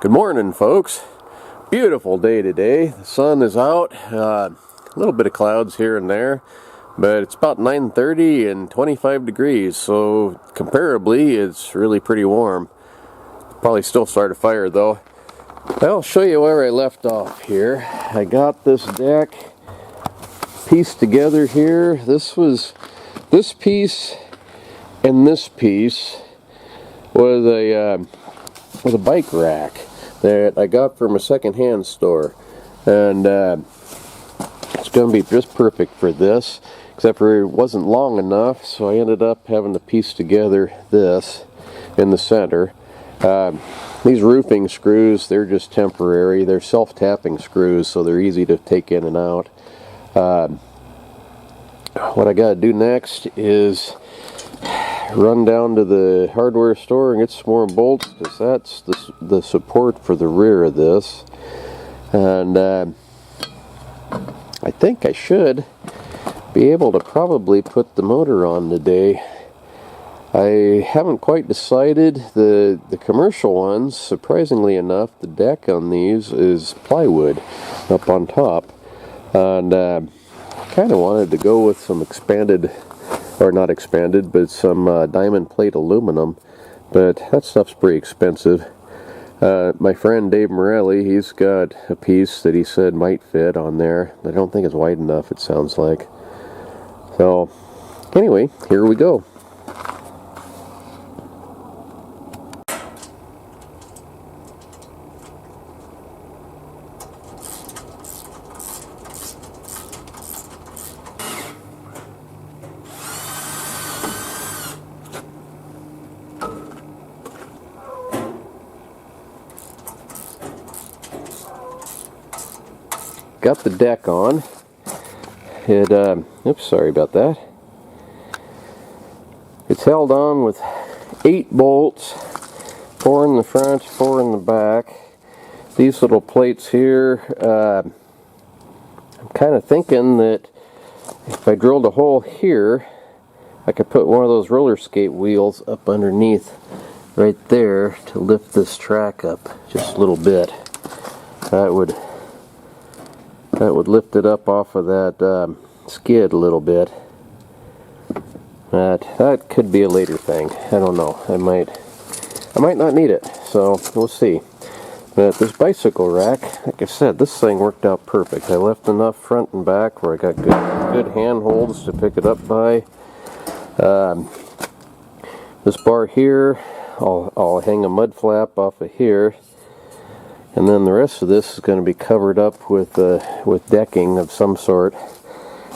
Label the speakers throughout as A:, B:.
A: Good morning, folks. Beautiful day today. The sun is out. A little bit of clouds here and there, but it's about 9:30 and 25 degrees, so comparably it's really pretty warm. Probably still start a fire though. I'll show you where I left off here. I got this deck pieced together here. This piece and this piece was a bike rack that I got from a secondhand store, and it's going to be just perfect for this, except for it wasn't long enough, so I ended up having to piece together this in the center. These roofing screws, they're just temporary. They're self-tapping screws, so they're easy to take in and out. What I got to do next is run down to the hardware store and get some more bolts, because that's the support for the rear of this. And I think I should be able to probably put the motor on today. I haven't quite decided. The commercial ones, surprisingly enough, the deck on these is plywood up on top, and kind of wanted to go with some expanded, or not expanded, but some diamond plate aluminum, but that stuff's pretty expensive. My friend Dave Morelli, he's got a piece that he said might fit on there. I don't think it's wide enough, it sounds like. So anyway, here we go. Got the deck on. It, oops, sorry about that. It's held on with 8 bolts, 4 in the front, 4 in the back. These little plates here, I'm kind of thinking that if I drilled a hole here, I could put one of those roller skate wheels up underneath right there to lift this track up just a little bit. That would lift it up off of that skid a little bit. That could be a later thing. I don't know. I might not need it, so we'll see. But this bicycle rack, like I said, this thing worked out perfect. I left enough front and back where I got good handholds to pick it up by. This bar here, I'll hang a mud flap off of here. And then the rest of this is going to be covered up with decking of some sort.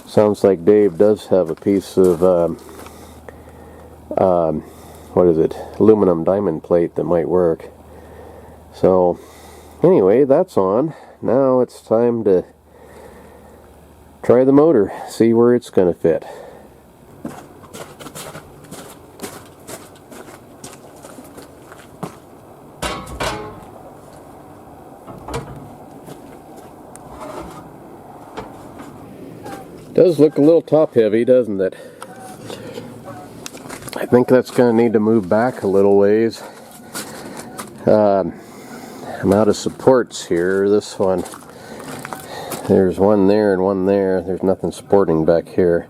A: Sounds like Dave does have a piece of what is it? Aluminum diamond plate that might work. So anyway, that's on. Now it's time to try the motor, see where it's going to fit. Does look a little top heavy, doesn't it? I think that's going to need to move back a little ways. I'm out of supports here. This one, there's one there and one there. There's nothing supporting back here.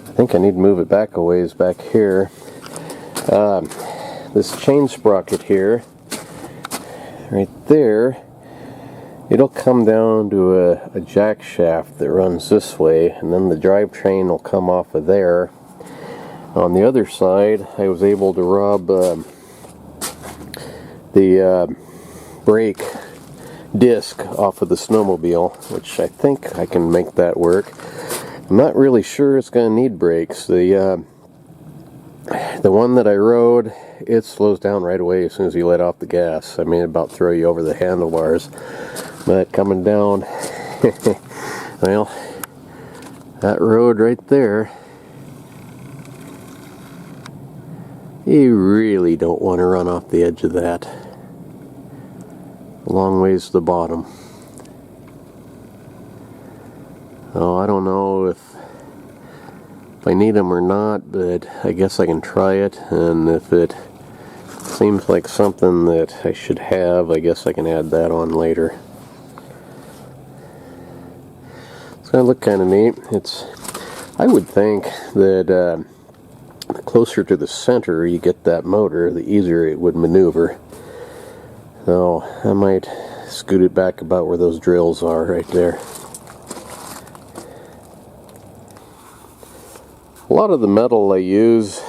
A: I think I need to move it back a ways back here. This chain sprocket here, right there, it'll come down to a jack shaft that runs this way, and then the drivetrain will come off of there. On the other side, I was able to rub the brake disc off of the snowmobile, which I think I can make that work. I'm not really sure it's going to need brakes. The one that I rode, it slows down right away as soon as you let off the gas. I mean, about throw you over the handlebars. But coming down, well, that road right there, you really don't want to run off the edge of that. A long ways to the bottom. Oh, I don't know if I need them or not, but I guess I can try it, and if it seems like something that I should have. I guess I can add that on later. It's gonna look kind of neat. I would think that the closer to the center you get that motor, the easier it would maneuver. So I might scoot it back about where those drills are right there. A lot of the metal I use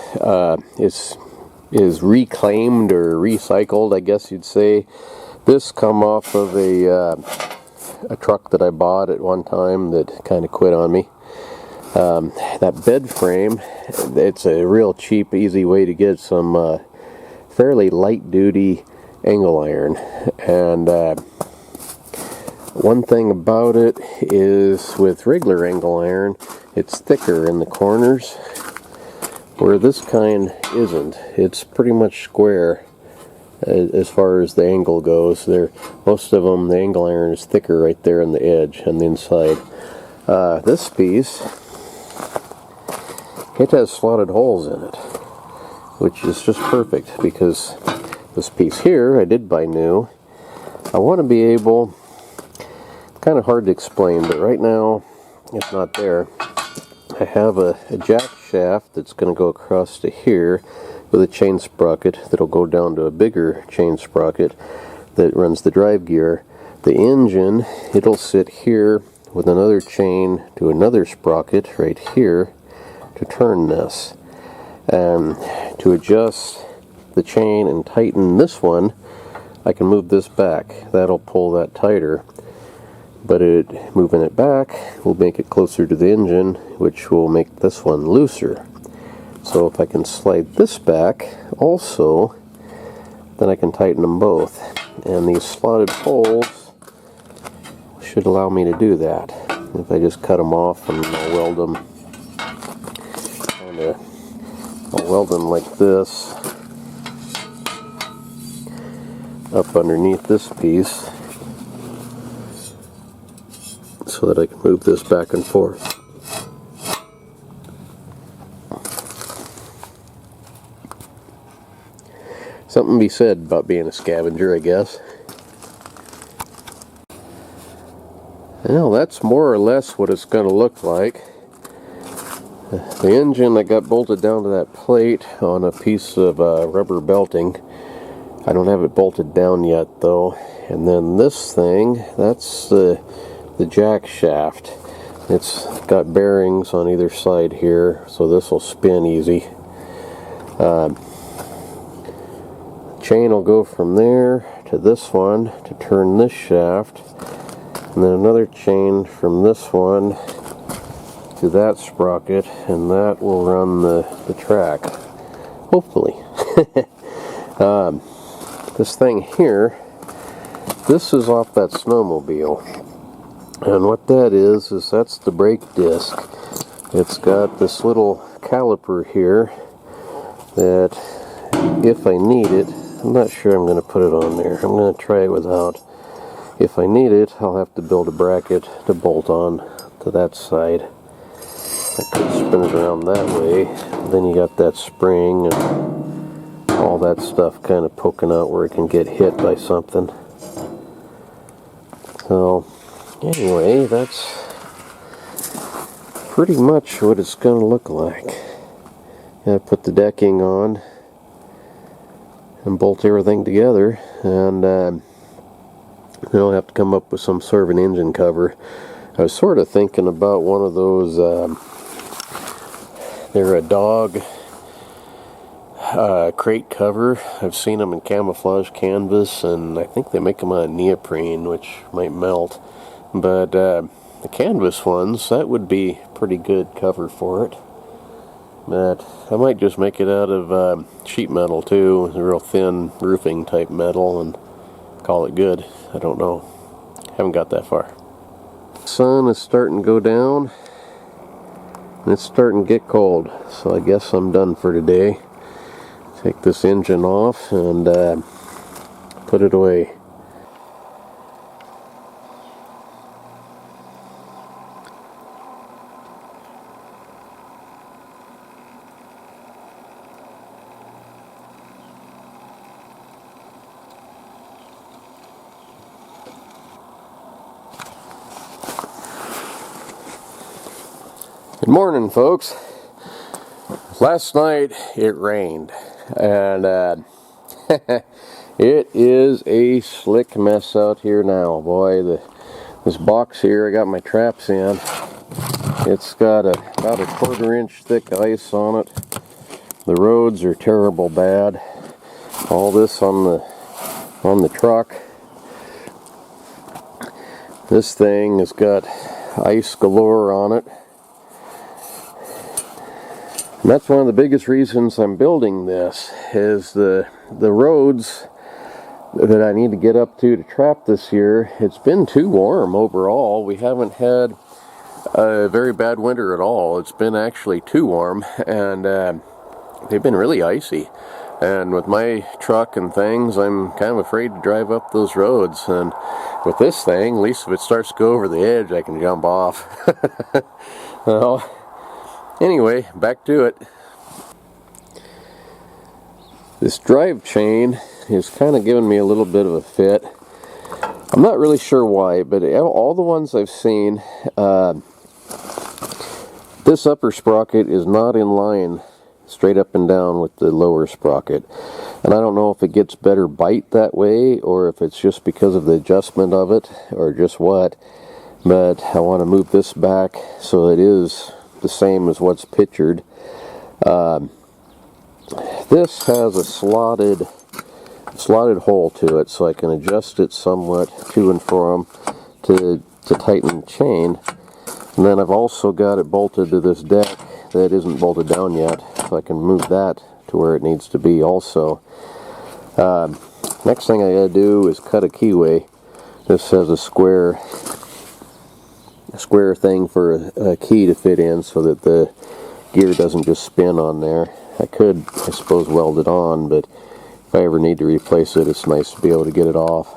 A: is reclaimed or recycled, I guess you'd say. This come off of a truck that I bought at one time that kind of quit on me. That bed frame, it's a real cheap, easy way to get some fairly light duty angle iron. And one thing about it is with regular angle iron, it's thicker in the corners, where this kind isn't. It's pretty much square as far as the angle goes. Most of them, the angle iron is thicker right there on the edge on the inside. This piece, it has slotted holes in it, which is just perfect, because this piece here I did buy new. I want to be able, kind of hard to explain, but right now it's not there. I have a jack shaft that's going to go across to here with a chain sprocket that'll go down to a bigger chain sprocket that runs the drive gear. The engine, it'll sit here with another chain to another sprocket right here to turn this. And to adjust the chain and tighten this one, I can move this back. That'll pull that tighter. But moving it back will make it closer to the engine, which will make this one looser. So if I can slide this back also, then I can tighten them both. And these slotted holes should allow me to do that. If I just cut them off and I'll weld them, I'll weld them like this up underneath this piece, so that I can move this back and forth. Something to be said about being a scavenger, I guess. Well, that's more or less what it's going to look like. The engine I got bolted down to that plate on a piece of rubber belting. I don't have it bolted down yet though. And then this thing, that's the jack shaft. It's got bearings on either side here, so this will spin easy. Chain will go from there to this one to turn this shaft, and then another chain from this one to that sprocket, and that will run the track, hopefully. This thing here, this is off that snowmobile, and what that is that's the brake disc. It's got this little caliper here that, if I need it, I'm not sure I'm going to put it on there. I'm going to try it without. If I need it, I'll have to build a bracket to bolt on to that side. I could spin it around that way. Then you got that spring and all that stuff kind of poking out where it can get hit by something. So, anyway, that's pretty much what it's going to look like. Gotta put the decking on and bolt everything together, and then I'll have to come up with some sort of an engine cover. I was sort of thinking about one of those, they're a dog crate cover. I've seen them in camouflage canvas, and I think they make them out of neoprene, which might melt. But the canvas ones, that would be pretty good cover for it. But I might just make it out of sheet metal too, a real thin roofing type metal, and call it good. I don't know. Haven't got that far. Sun is starting to go down, and it's starting to get cold, so I guess I'm done for today. Take this engine off and put it away. Good morning, folks. Last night it rained, and it is a slick mess out here now. Boy, this box here, I got my traps in. It's got about a 1/4 inch thick ice on it. The roads are terrible bad. All this on the truck. This thing has got ice galore on it. And that's one of the biggest reasons I'm building this, is the roads that I need to get up to trap this year. It's been too warm overall. We haven't had a very bad winter at all. It's been actually too warm, and they've been really icy. And with my truck and things, I'm kind of afraid to drive up those roads. And with this thing, at least if it starts to go over the edge, I can jump off. Well, anyway, back to it. This drive chain is kind of giving me a little bit of a fit. I'm not really sure why, but all the ones I've seen, this upper sprocket is not in line straight up and down with the lower sprocket. And I don't know if it gets better bite that way, or if it's just because of the adjustment of it, or just what. But I want to move this back so it is the same as what's pictured. This has a slotted hole to it, so I can adjust it somewhat to and from to tighten the chain. And then I've also got it bolted to this deck that isn't bolted down yet, so I can move that to where it needs to be also. Next thing I gotta do is cut a keyway. This has a square thing for a key to fit in so that the gear doesn't just spin on there. I could, I suppose, weld it on, but if I ever need to replace it, it's nice to be able to get it off.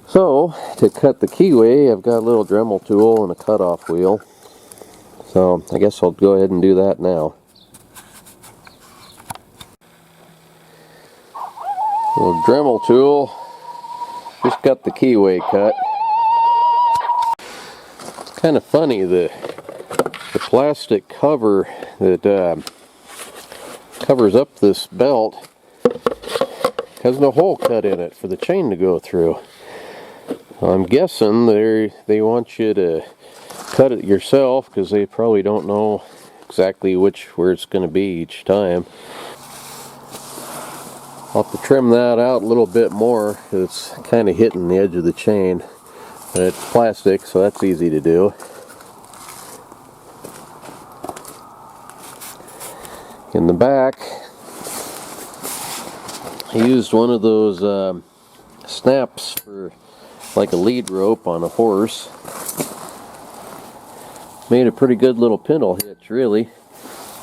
A: So, to cut the keyway, I've got a little Dremel tool and a cutoff wheel. So, I guess I'll go ahead and do that now. Little Dremel tool, just got the keyway cut. It's kind of funny, the plastic cover that covers up this belt has no hole cut in it for the chain to go through. I'm guessing they want you to cut it yourself because they probably don't know exactly where it's going to be each time. I'll have to trim that out a little bit more because it's kind of hitting the edge of the chain. But it's plastic, so that's easy to do. In the back, I used one of those snaps for like a lead rope on a horse. Made a pretty good little pintle hitch, really,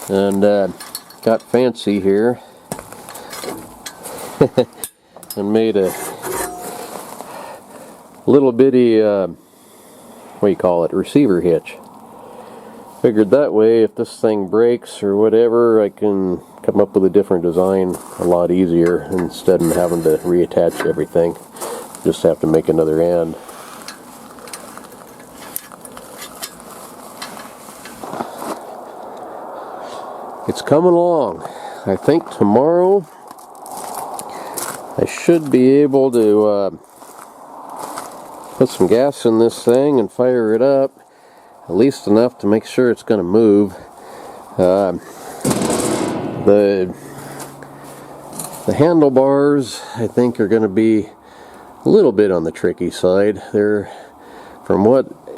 A: and got fancy here and made a little bitty receiver hitch. Figured that way, if this thing breaks or whatever, I can come up with a different design a lot easier instead of having to reattach everything. Just have to make another end. It's coming along. I think tomorrow I should be able to put some gas in this thing and fire it up. At least enough to make sure it's going to move. The handlebars, I think, are going to be a little bit on the tricky side. They're, from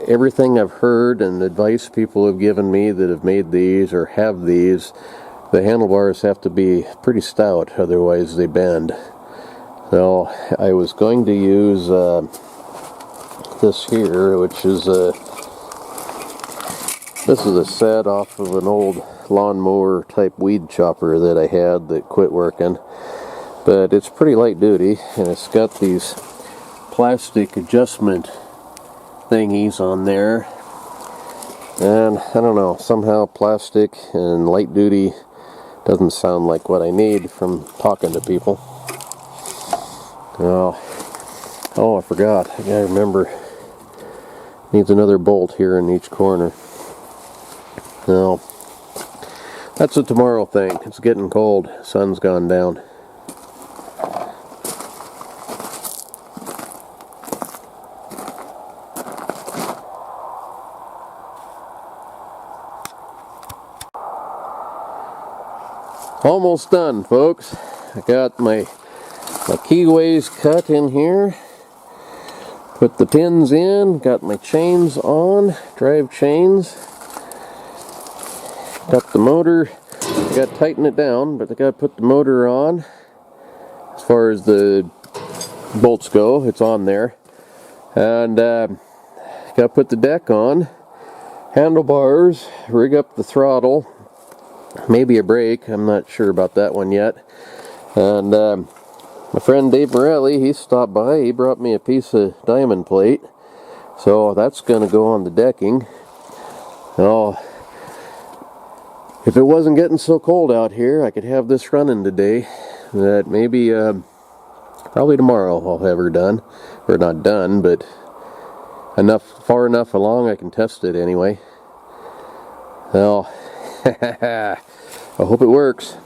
A: everything I've heard and advice people have given me that have made these or have these, the handlebars have to be pretty stout, otherwise they bend. So I was going to use this here, which is this is a set off of an old lawnmower type weed chopper that I had that quit working. But it's pretty light duty, and it's got these plastic adjustment thingies on there. And I don't know, somehow plastic and light duty doesn't sound like what I need from talking to people. Oh, I forgot. I gotta remember. Needs another bolt here in each corner. Well, that's a tomorrow thing. It's getting cold. Sun's gone down. Almost done, folks. I got my keyways cut in here. Put the pins in. Got my chains on. Drive chains. Got the motor. I got to tighten it down, but I got to put the motor on. As far as the bolts go, it's on there. And got to put the deck on. Handlebars. Rig up the throttle. Maybe a brake. I'm not sure about that one yet. And my friend Dave Morelli, he stopped by. He brought me a piece of diamond plate. So that's going to go on the decking. Oh, if it wasn't getting so cold out here, I could have this running today. That maybe, probably tomorrow I'll have her done. Or not done, but far enough along I can test it anyway. Well, I hope it works.